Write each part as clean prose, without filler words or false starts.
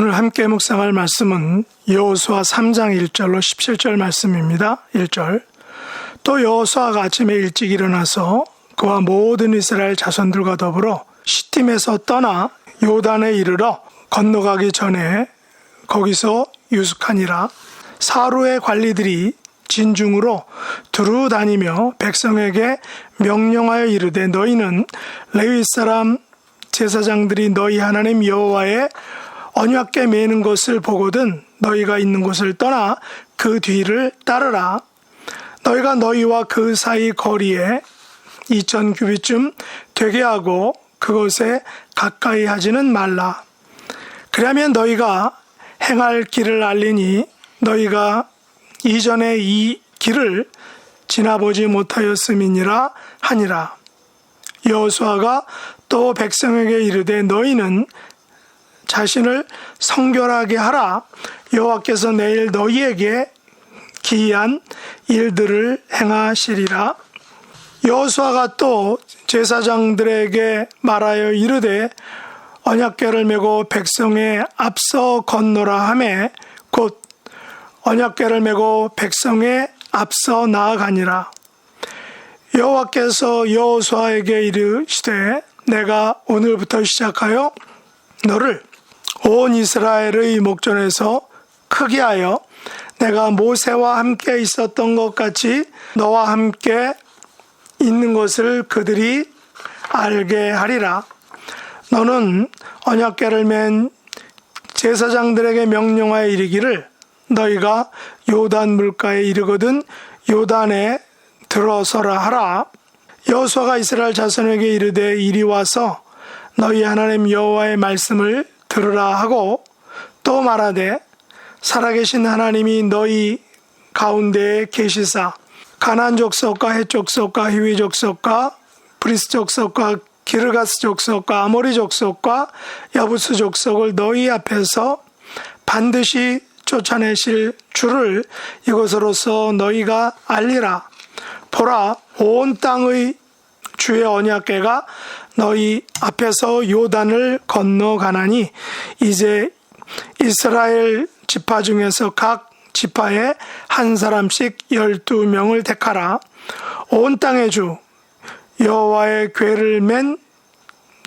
오늘 함께 묵상할 말씀은 여호수아 3장 1절로 17절 말씀입니다. 1절. 또 여호수아가 아침에 일찍 일어나서 그와 모든 이스라엘 자손들과 더불어 시팀에서 떠나 요단에 이르러 건너가기 전에 거기서 유숙하니라. 사루의 관리들이 진중으로 두루 다니며 백성에게 명령하여 이르되 너희는 레위 사람 제사장들이 너희 하나님 여호와의 언약궤 매는 것을 보거든 너희가 있는 곳을 떠나 그 뒤를 따르라. 너희가 너희와 그 사이 거리에 2000규빗쯤 되게 하고 그것에 가까이 하지는 말라. 그러면 너희가 행할 길을 알리니 너희가 이전에 이 길을 지나보지 못하였음이니라 하니라. 여호수아가 또 백성에게 이르되 너희는 자신을 성결하게 하라. 여호와께서 내일 너희에게 기이한 일들을 행하시리라. 여호수아가 또 제사장들에게 말하여 이르되 언약궤를 메고 백성에 앞서 건너라 하매 곧 언약궤를 메고 백성에 앞서 나아가니라. 여호와께서 여호수아에게 이르시되 내가 오늘부터 시작하여 너를 온 이스라엘의 목전에서 크게 하여 내가 모세와 함께 있었던 것 같이 너와 함께 있는 것을 그들이 알게 하리라. 너는 언약궤를 맨 제사장들에게 명령하여 이르기를 너희가 요단 물가에 이르거든 요단에 들어서라 하라. 여호수아가 이스라엘 자손에게 이르되 이리 와서 너희 하나님 여호와의 말씀을 들으라 하고 또 말하되 살아계신 하나님이 너희 가운데에 계시사 가나안 족속과 헷 족속과 히위 족속과 브리스 족속과 기르가스 족속과 아모리 족속과 여부스 족속을 너희 앞에서 반드시 쫓아내실 줄을 이것으로서 너희가 알리라. 보라, 온 땅의 주의 언약궤가 너희 앞에서 요단을 건너가나니 이제 이스라엘 지파 중에서 각 지파에 한 사람씩 12명을 택하라. 온 땅의 주 여호와의 궤를 맨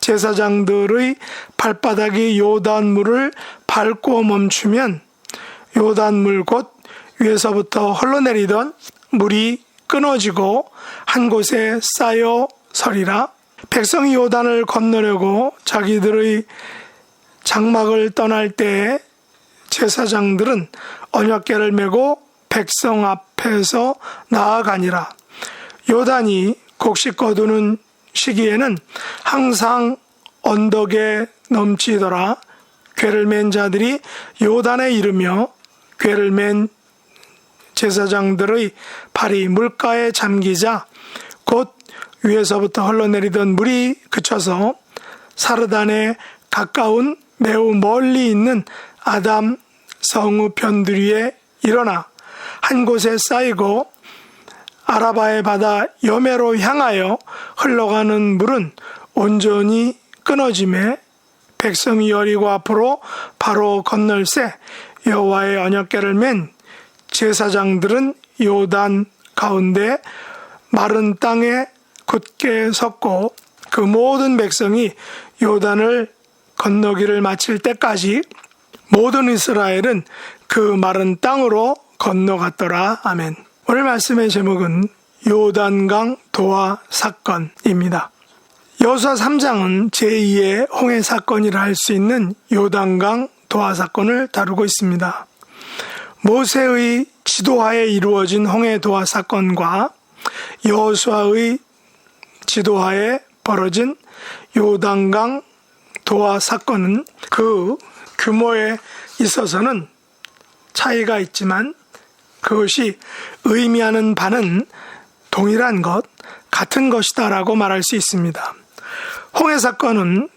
제사장들의 발바닥이 요단물을 밟고 멈추면 요단물 곧 위에서부터 흘러내리던 물이 끊어지고 한 곳에 쌓여 서리라. 백성이 요단을 건너려고 자기들의 장막을 떠날 때에 제사장들은 언약궤를 메고 백성 앞에서 나아가니라. 요단이 곡식 거두는 시기에는 항상 언덕에 넘치더라. 궤를 맨 자들이 요단에 이르며 궤를 맨 제사장들의 발이 물가에 잠기자 곧 위에서부터 흘러내리던 물이 그쳐서 사르단에 가까운 매우 멀리 있는 아담 성읍 편들 위에 일어나 한 곳에 쌓이고 아라바의 바다 여매로 향하여 흘러가는 물은 온전히 끊어짐에 백성이 여리고 앞으로 바로 건널새 여호와의 언약궤를 맨 제사장들은 요단 가운데 마른 땅에 굳게 섰고 그 모든 백성이 요단을 건너기를 마칠 때까지 모든 이스라엘은 그 마른 땅으로 건너갔더라. 아멘. 오늘 말씀의 제목은 요단강 도하 사건입니다. 여호수아 3장은 제2의 홍해 사건이라 할 수 있는 요단강 도하 사건을 다루고 있습니다. 모세의 지도하에 이루어진 홍해 도하 사건과 여호수아의 지도하에 벌어진 요단강 도하 사건은 그 규모에 있어서는 차이가 있지만 그것이 의미하는 바는 동일한 것, 같은 것이다라고 말할 수 있습니다. 홍해 사건은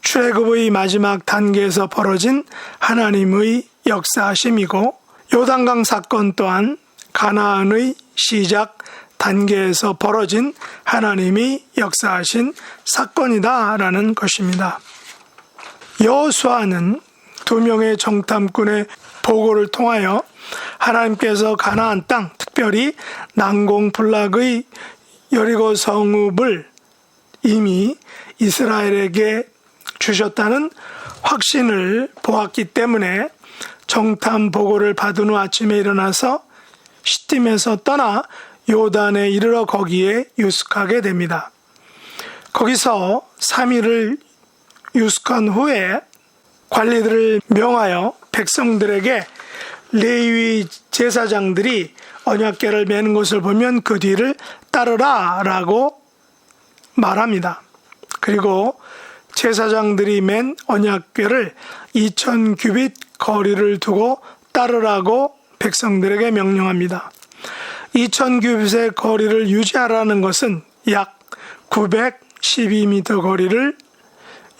출애굽의 마지막 단계에서 벌어진 하나님의 역사하심이고 요단강 사건 또한 가나안의 시작 단계에서 벌어진 하나님이 역사하신 사건이다라는 것입니다. 여호수아는 두 명의 정탐꾼의 보고를 통하여 하나님께서 가나안 땅, 특별히 난공불락의 여리고 성읍을 이미 이스라엘에게 주셨다는 확신을 보았기 때문에 정탐 보고를 받은 후 아침에 일어나서 시딤에서 떠나 요단에 이르러 거기에 유숙하게 됩니다. 거기서 3일을 유숙한 후에 관리들을 명하여 백성들에게 레위 제사장들이 언약궤를 매는 것을 보면 그 뒤를 따르라 라고 말합니다. 그리고 제사장들이 맨 언약궤를 2000규빗 거리를 두고 따르라고 백성들에게 명령합니다. 2000규빗의 거리를 유지하라는 것은 약 912m 거리를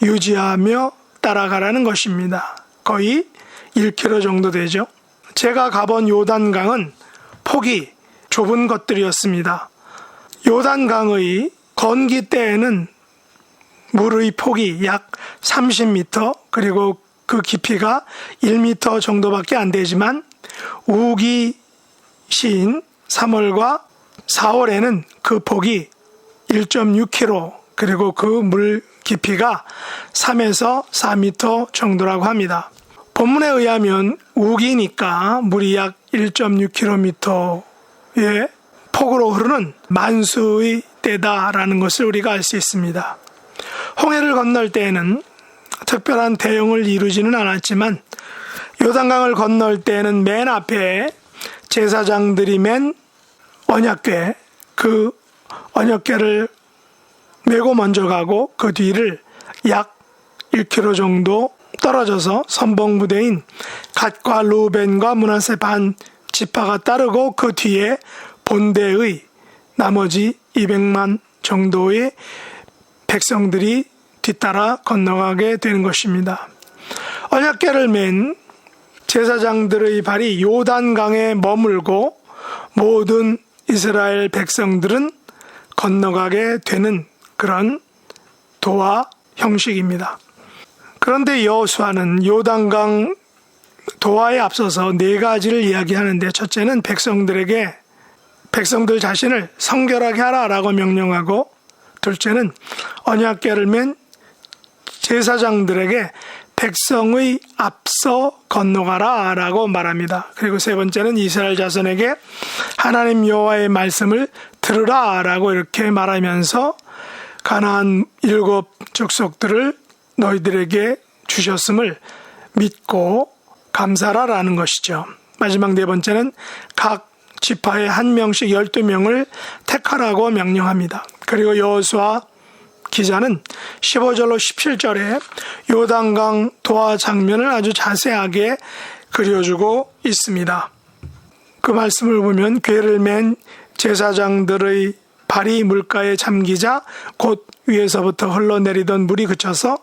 유지하며 따라가라는 것입니다. 거의 1km 정도 되죠. 제가 가본 요단강은 폭이 좁은 것들이었습니다. 요단강의 건기 때에는 물의 폭이 약 30m 그리고 그 깊이가 1m 정도밖에 안 되지만 우기 시인 3월과 4월에는 그 폭이 1.6km 그리고 그 물 깊이가 3에서 4m 정도라고 합니다. 본문에 의하면 우기니까 물이 약 1.6km의 폭으로 흐르는 만수의 때다라는 것을 우리가 알 수 있습니다. 홍해를 건널 때에는 특별한 대용을 이루지는 않았지만 요단강을 건널 때에는 맨 앞에 제사장들이 맨 언약궤, 그 언약궤를 메고 먼저 가고 그 뒤를 약 1km 정도 떨어져서 선봉부대인 갓과 루벤과 므낫세 반 지파가 따르고 그 뒤에 본대의 나머지 200만 정도의 백성들이 뒤따라 건너가게 되는 것입니다. 언약궤를 맨 제사장들의 발이 요단강에 머물고 모든 이스라엘 백성들은 건너가게 되는 그런 도화 형식입니다. 그런데 여호수아는 요단강 도화에 앞서서 네 가지를 이야기하는데, 첫째는 백성들에게 백성들 자신을 성결하게 하라라고 명령하고, 둘째는 언약궤를 맨 제사장들에게 백성의 앞서 건너가라 라고 말합니다. 그리고 세 번째는 이스라엘 자손에게 하나님 여호와의 말씀을 들으라 라고 이렇게 말하면서 가나안 7 족속들을 너희들에게 주셨음을 믿고 감사라라는 것이죠. 마지막 네 번째는 각 지파에 한 명씩 12명을 택하라고 명령합니다. 그리고 여호수아 기자는 15절로 17절에 요단강 도화 장면을 아주 자세하게 그려주고 있습니다. 그 말씀을 보면 궤를 맨 제사장들의 발이 물가에 잠기자 곧 위에서부터 흘러내리던 물이 그쳐서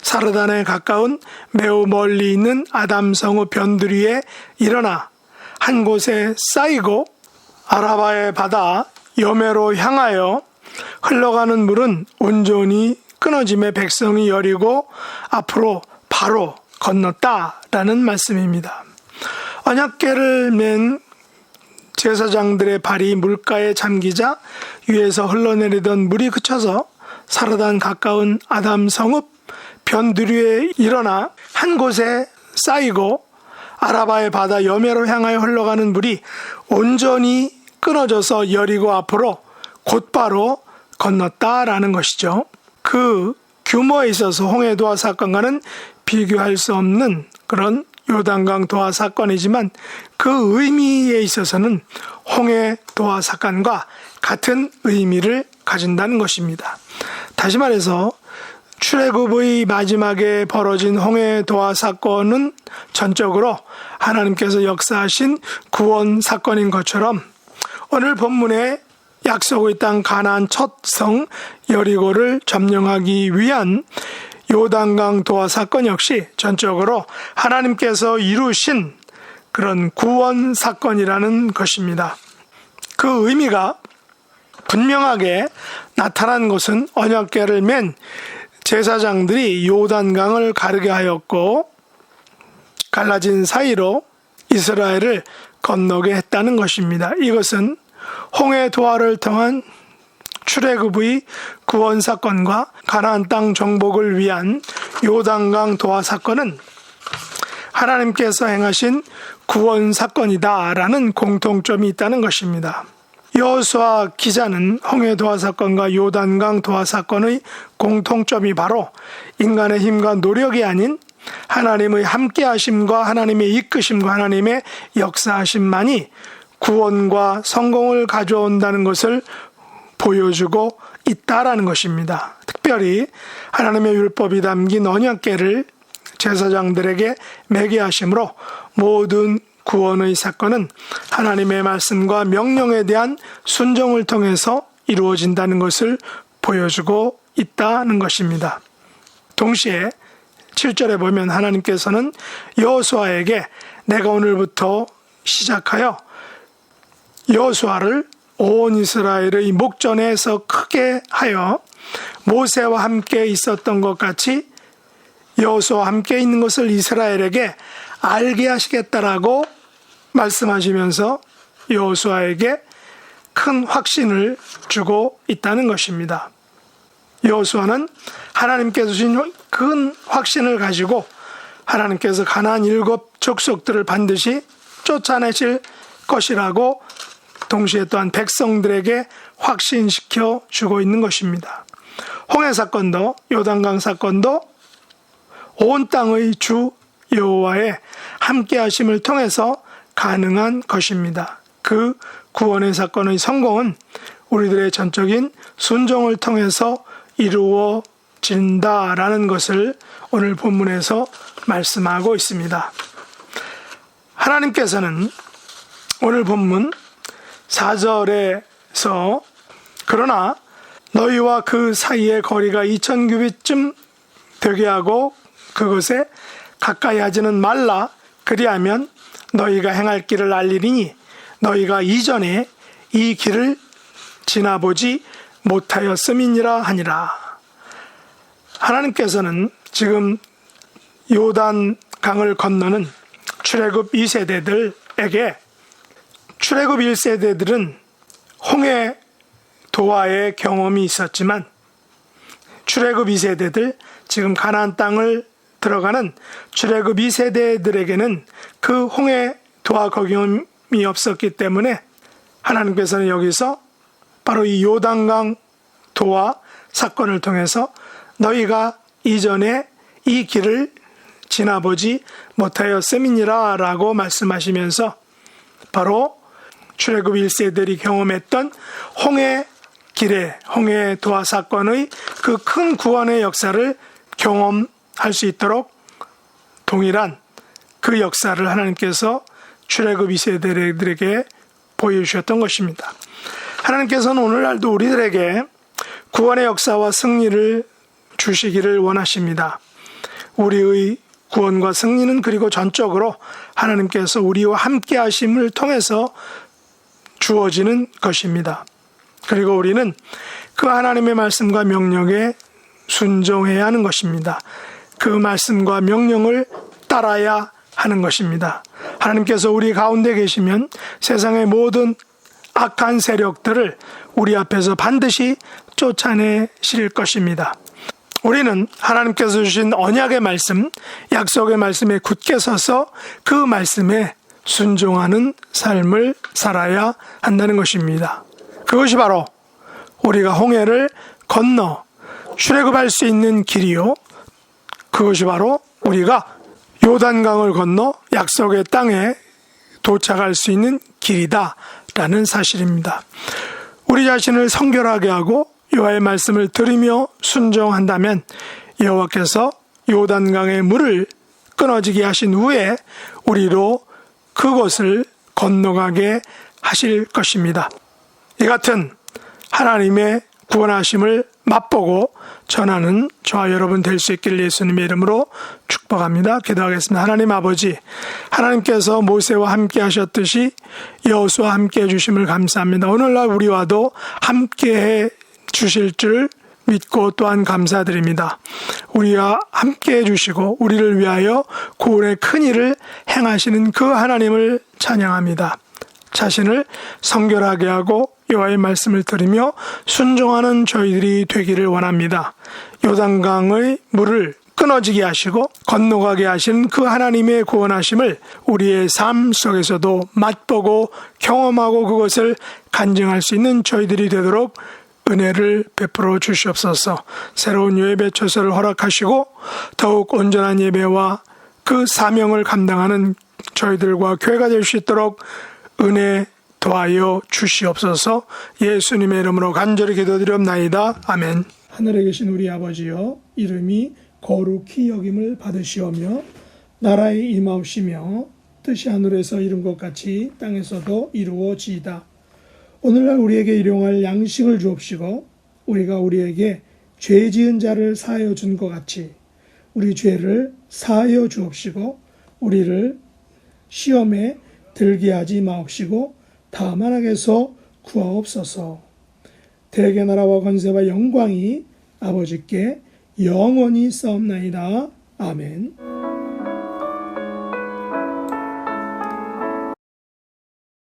사르단에 가까운 매우 멀리 있는 아담 성읍 변두리에 일어나 한 곳에 쌓이고 아라바의 바다 여매로 향하여 흘러가는 물은 온전히 끊어짐에 백성이 여리고 앞으로 바로 건넜다라는 말씀입니다. 언약궤를 맨 제사장들의 발이 물가에 잠기자 위에서 흘러내리던 물이 그쳐서 사르단 가까운 아담 성읍 변두리에 일어나 한 곳에 쌓이고 아라바의 바다 여매로 향하여 흘러가는 물이 온전히 끊어져서 여리고 앞으로 곧바로 건넜다라는 것이죠. 그 규모에 있어서 홍해 도화 사건과는 비교할 수 없는 그런 요단강 도화 사건이지만 그 의미에 있어서는 홍해 도화 사건과 같은 의미를 가진다는 것입니다. 다시 말해서 출애굽의 마지막에 벌어진 홍해 도화 사건은 전적으로 하나님께서 역사하신 구원 사건인 것처럼 오늘 본문에 약속의 땅 가나안 첫 성 여리고를 점령하기 위한 요단강 도화 사건 역시 전적으로 하나님께서 이루신 그런 구원 사건이라는 것입니다. 그 의미가 분명하게 나타난 것은 언약궤를 맨 제사장들이 요단강을 가르게 하였고 갈라진 사이로 이스라엘을 건너게 했다는 것입니다. 이것은 홍해 도하를 통한 출애굽의 구원 사건과 가나안 땅 정복을 위한 요단강 도하 사건은 하나님께서 행하신 구원 사건이다라는 공통점이 있다는 것입니다. 여호수아 기자는 홍해 도하 사건과 요단강 도하 사건의 공통점이 바로 인간의 힘과 노력이 아닌 하나님의 함께하심과 하나님의 이끄심과 하나님의 역사하심만이 구원과 성공을 가져온다는 것을 보여주고 있다라는 것입니다. 특별히 하나님의 율법이 담긴 언약궤를 제사장들에게 매게 하심으로 모든 구원의 사건은 하나님의 말씀과 명령에 대한 순종을 통해서 이루어진다는 것을 보여주고 있다는 것입니다. 동시에 7절에 보면 하나님께서는 여호수아에게 내가 오늘부터 시작하여 여호수아를 온 이스라엘의 목전에서 크게 하여 모세와 함께 있었던 것 같이 여호수아와 함께 있는 것을 이스라엘에게 알게 하시겠다라고 말씀하시면서 여호수아에게 큰 확신을 주고 있다는 것입니다. 여호수아는 하나님께서 주신 큰 확신을 가지고 하나님께서 가나안 7 족속들을 반드시 쫓아내실 것이라고 동시에 또한 백성들에게 확신시켜 주고 있는 것입니다. 홍해 사건도 요단강 사건도 온 땅의 주 여호와의 함께하심을 통해서 가능한 것입니다. 그 구원의 사건의 성공은 우리들의 전적인 순종을 통해서 이루어진다라는 것을 오늘 본문에서 말씀하고 있습니다. 하나님께서는 오늘 본문 4절에서 그러나 너희와 그 사이의 거리가 2000규빗쯤 되게 하고 그것에 가까이 하지는 말라. 그리하면 너희가 행할 길을 알리리니 너희가 이전에 이 길을 지나보지 못하였음이니라 하니라. 하나님께서는 지금 요단 강을 건너는 출애굽 2세대들에게 출애굽 1세대들은 홍해 도하의 경험이 있었지만 출애굽 2세대들 지금 가나안 땅을 들어가는 출애굽 2세대들에게는 그 홍해 도하 경험이 없었기 때문에 하나님께서는 여기서 바로 이 요단강 도하 사건을 통해서 너희가 이전에 이 길을 지나보지 못하였음이니라 라고 말씀하시면서 바로 출애굽 1세들이 경험했던 홍해 길의 홍해 도하 사건의 그 큰 구원의 역사를 경험할 수 있도록 동일한 그 역사를 하나님께서 출애굽 2세들에게 보여주셨던 것입니다. 하나님께서는 오늘날도 우리들에게 구원의 역사와 승리를 주시기를 원하십니다. 우리의 구원과 승리는 그리고 전적으로 하나님께서 우리와 함께 하심을 통해서 주어지는 것입니다. 그리고 우리는 그 하나님의 말씀과 명령에 순종해야 하는 것입니다. 그 말씀과 명령을 따라야 하는 것입니다. 하나님께서 우리 가운데 계시면 세상의 모든 악한 세력들을 우리 앞에서 반드시 쫓아내실 것입니다. 우리는 하나님께서 주신 언약의 말씀, 약속의 말씀에 굳게 서서 그 말씀에 순종하는 삶을 살아야 한다는 것입니다. 그것이 바로 우리가 홍해를 건너 출애굽할 수 있는 길이요, 그것이 바로 우리가 요단강을 건너 약속의 땅에 도착할 수 있는 길이다라는 사실입니다. 우리 자신을 성결하게 하고 여호와의 말씀을 들으며 순종한다면 여호와께서 요단강의 물을 끊어지게 하신 후에 우리로 그곳을 건너가게 하실 것입니다. 이 같은 하나님의 구원하심을 맛보고 전하는 저와 여러분 될 수 있기를 예수님의 이름으로 축복합니다. 기도하겠습니다. 하나님 아버지, 하나님께서 모세와 함께 하셨듯이 여호수아와 함께 해주심을 감사합니다. 오늘날 우리와도 함께 해 주실 줄 믿고 또한 감사드립니다. 우리와 함께 해주시고 우리를 위하여 구원의 큰 일을 행하시는 그 하나님을 찬양합니다. 자신을 성결하게 하고 여호와의 말씀을 들으며 순종하는 저희들이 되기를 원합니다. 요단강의 물을 끊어지게 하시고 건너가게 하신 그 하나님의 구원하심을 우리의 삶 속에서도 맛보고 경험하고 그것을 간증할 수 있는 저희들이 되도록 은혜를 베풀어 주시옵소서. 새로운 예배 처소를 허락하시고 더욱 온전한 예배와 그 사명을 감당하는 저희들과 교회가 될 수 있도록 은혜 도하여 주시옵소서. 예수님의 이름으로 간절히 기도드리옵나이다. 아멘. 하늘에 계신 우리 아버지여, 이름이 거룩히 여김을 받으시오며 나라의 임하옵시며 뜻이 하늘에서 이룬 것 같이 땅에서도 이루어지이다. 오늘날 우리에게 일용할 양식을 주옵시고 우리가 우리에게 죄 지은 자를 사하여 준 것 같이 우리 죄를 사하여 주옵시고 우리를 시험에 들게 하지 마옵시고 다만 악에서 구하옵소서. 대개 나라와 권세와 영광이 아버지께 영원히 싸움나이다. 아멘.